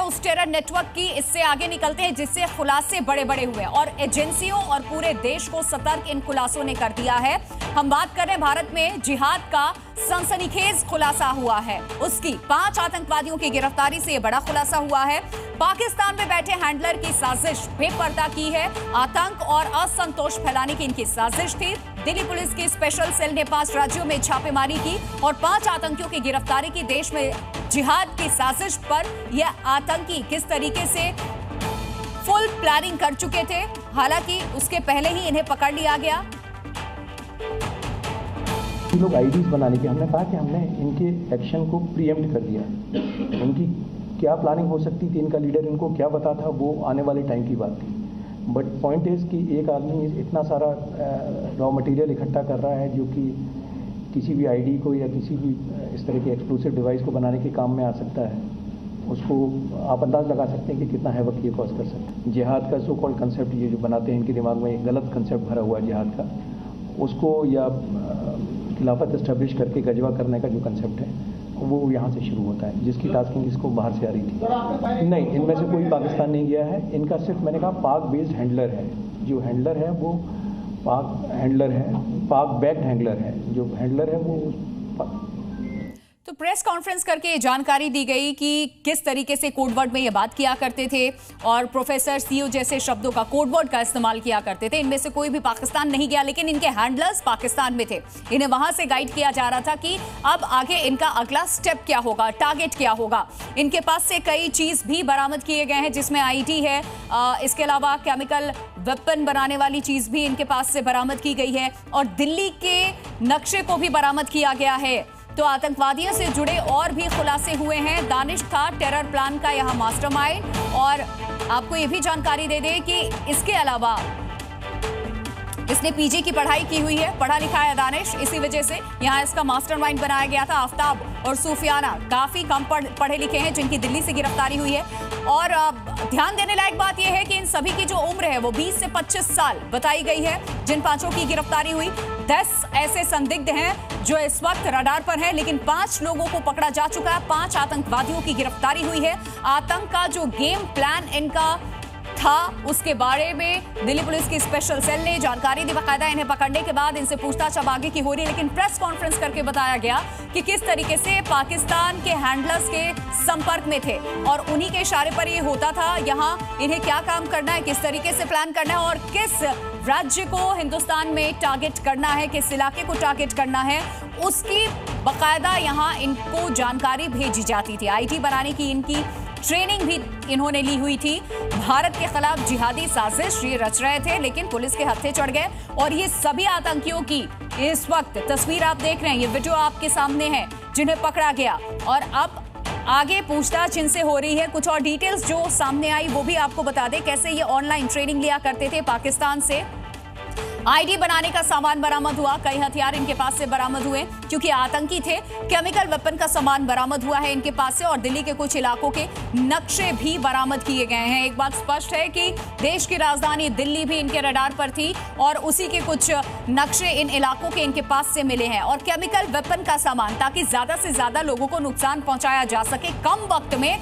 उस terror network की। इससे आगे निकलते हैं जिससे खुलासे बड़े बड़े हुए और एजेंसियों और पूरे देश को सतर्क इन खुलासों ने कर दिया है। हम बात कर रहे हैं भारत में जिहाद का सनसनीखेज खुलासा हुआ है। उसकी 5 आतंकवादियों की गिरफ्तारी से यह बड़ा खुलासा हुआ है। पाकिस्तान में बैठे हैंडलर की साजिश बेपर्दा की है। आतंक और असंतोष फैलाने की इनकी साजिश थी। दिल्ली पुलिस की स्पेशल सेल ने 5 राज्यों में छापेमारी की और 5 आतंकियों की गिरफ्तारी की। देश में जिहाद की साजिश पर यह आतंकी किस तरीके से फुल प्लानिंग कर चुके थे, हालांकि उसके पहले ही इन्हें पकड़ लिया गया। लोग आईडीज बनाने की, हमने कहा कि हमने इनके एक्शन को प्रीएम्प्ट कर दिया। इनकी क्या प्लानिंग हो सकती थी, इनका लीडर इनको क्या पता था, वो आने वाले टाइम की बात थी। बट पॉइंट इज कि एक आदमी इतना सारा रॉ मटेरियल इकट्ठा कर रहा है जो कि किसी भी आईडी को या किसी भी इस तरह के एक्सप्लोसिव डिवाइस को बनाने के काम में आ सकता है। उसको आप अंदाज लगा सकते हैं कि कितना हैवक ये कॉज कर सकता है। जिहाद का सो कॉल्ड कंसेप्ट, ये जो बनाते हैं इनके दिमाग में एक गलत कंसेप्ट भरा हुआ है जिहाद का, उसको या खिलाफत एस्टेब्लिश करके गजवा करने का जो कंसेप्ट है वो यहाँ से शुरू होता है, जिसकी टास्किंग इसको बाहर से आ रही थी। नहीं, इनमें से कोई पाकिस्तान नहीं गया है। इनका सिर्फ मैंने कहा पाक बेस्ड हैंडलर है। जो हैंडलर है वो पाक हैंडलर है, पाक बैक्ड हैंडलर है। जो हैंडलर है वो तो प्रेस कॉन्फ्रेंस करके ये जानकारी दी गई कि किस तरीके से कोडवर्ड में ये बात किया करते थे और प्रोफेसर सीओ जैसे शब्दों का कोडवर्ड का इस्तेमाल किया करते थे। इनमें से कोई भी पाकिस्तान नहीं गया, लेकिन इनके हैंडलर्स पाकिस्तान में थे। इन्हें वहां से गाइड किया जा रहा था कि अब आगे इनका अगला स्टेप क्या होगा, टारगेट क्या होगा। इनके पास से कई चीज भी बरामद किए गए हैं, जिसमें आईडी है। इसके अलावा केमिकल वेपन बनाने वाली चीज भी इनके पास से बरामद की गई है और दिल्ली के नक्शे को भी बरामद किया गया है। तो आतंकवादियों से जुड़े और भी खुलासे हुए हैं। दानिश था टेरर प्लान का यहाँ मास्टरमाइंड। और आपको ये भी जानकारी दे दें कि इसके अलावा इसने पीजी की पढ़ाई की हुई है, पढ़ा लिखा है दानिश। इसी वजह से यहाँ इसका मास्टरमाइंड बनाया गया था। आफ्ताब और सूफियाना काफी कम पढ़े लिखे हैं, जिनकी दिल्ली से गिरफ्तारी हुई है। और ध्यान देने लायक बात यह है कि इन सभी की जो उम्र है वो 20 से 25 साल बताई गई है। जिन 5 की गिरफ्तारी हुई, 10 ऐसे संदिग्ध हैं जो इस वक्त रडार पर हैं, लेकिन 5 लोगों को पकड़ा जा चुका है। 5 आतंकवादियों की गिरफ्तारी हुई है। आतंक का जो गेम प्लान इनका था, उसके बारे में दिल्ली पुलिस की स्पेशल सेल ने जानकारी दी। बाकायदा इन्हें पकड़ने के बाद इनसे पूछताछ अब आगे की हो रही है, लेकिन प्रेस कॉन्फ्रेंस करके बताया गया कि किस तरीके से पाकिस्तान के हैंडलर्स के संपर्क में थे और उन्हीं के इशारे पर ये होता था। यहाँ इन्हें क्या काम करना है, किस तरीके से प्लान करना है और किस राज्य को हिंदुस्तान में टारगेट करना है, किस इलाके को टारगेट करना है, उसकी बाकायदा यहाँ इनको जानकारी भेजी जाती थी। आईटी बनाने की इनकी ट्रेनिंग भी इन्होंने ली हुई थी। भारत के खिलाफ जिहादी साजिश ये रच रहे थे, लेकिन पुलिस के हत्थे चढ़ गए। और ये सभी आतंकियों की इस वक्त तस्वीर आप देख रहे हैं, ये वीडियो आपके सामने है, जिन्हें पकड़ा गया। और अब आगे पूछताछ इनसे हो रही है। कुछ और डिटेल्स जो सामने आई वो भी आपको बता दें, कैसे ये ऑनलाइन ट्रेनिंग लिया करते थे पाकिस्तान से। आईडी बनाने का सामान बरामद हुआ, कई हथियार इनके पास से बरामद हुए क्योंकि आतंकी थे। केमिकल वेपन का सामान बरामद हुआ है इनके पास से और दिल्ली के कुछ इलाकों के नक्शे भी बरामद किए गए हैं। एक बात स्पष्ट है कि देश की राजधानी दिल्ली भी इनके रडार पर थी और उसी के कुछ नक्शे इन इलाकों के इनके पास से मिले हैं। और केमिकल वेपन का सामान, ताकि ज्यादा से ज्यादा लोगों को नुकसान पहुंचाया जा सके कम वक्त में,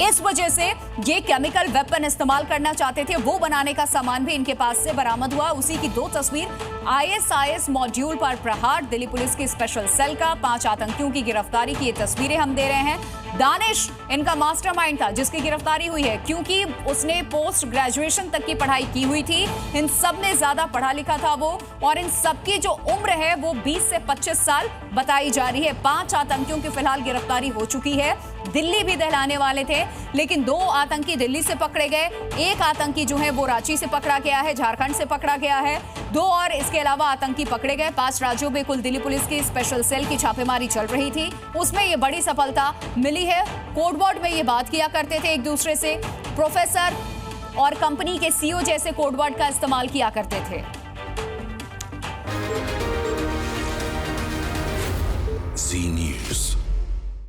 इस वजह से ये केमिकल वेपन इस्तेमाल करना चाहते थे, वो बनाने का सामान भी इनके पास से बरामद हुआ। उसी की 2 तस्वीर, आईएसआईएस मॉड्यूल पर प्रहार, दिल्ली पुलिस की स्पेशल सेल का 5 आतंकियों की गिरफ्तारी की ये तस्वीरें हम दे रहे हैं। दानिश इनका मास्टरमाइंड था जिसकी गिरफ्तारी हुई है क्योंकि उसने पोस्ट ग्रेजुएशन तक की पढ़ाई की हुई थी। इन सब ने ज्यादा पढ़ा लिखा था वो, और इन सबकी जो उम्र है वो 20 से 25 साल बताई जा रही है। 5 आतंकियों की फिलहाल गिरफ्तारी हो चुकी है। दिल्ली भी दहलाने वाले थे, लेकिन 2 आतंकी दिल्ली से पकड़े गए। एक आतंकी जो है वो रांची से पकड़ा गया है, झारखंड से पकड़ा गया है। 2 और इसके अलावा आतंकी पकड़े गए। 5 राज्यों में कुल दिल्ली पुलिस की स्पेशल सेल की छापेमारी चल रही थी, उसमें ये बड़ी सफलता मिली है। कोडवर्ड में ये बात किया करते थे एक दूसरे से, प्रोफेसर और कंपनी के सीईओ जैसे कोडवर्ड का इस्तेमाल किया करते थे।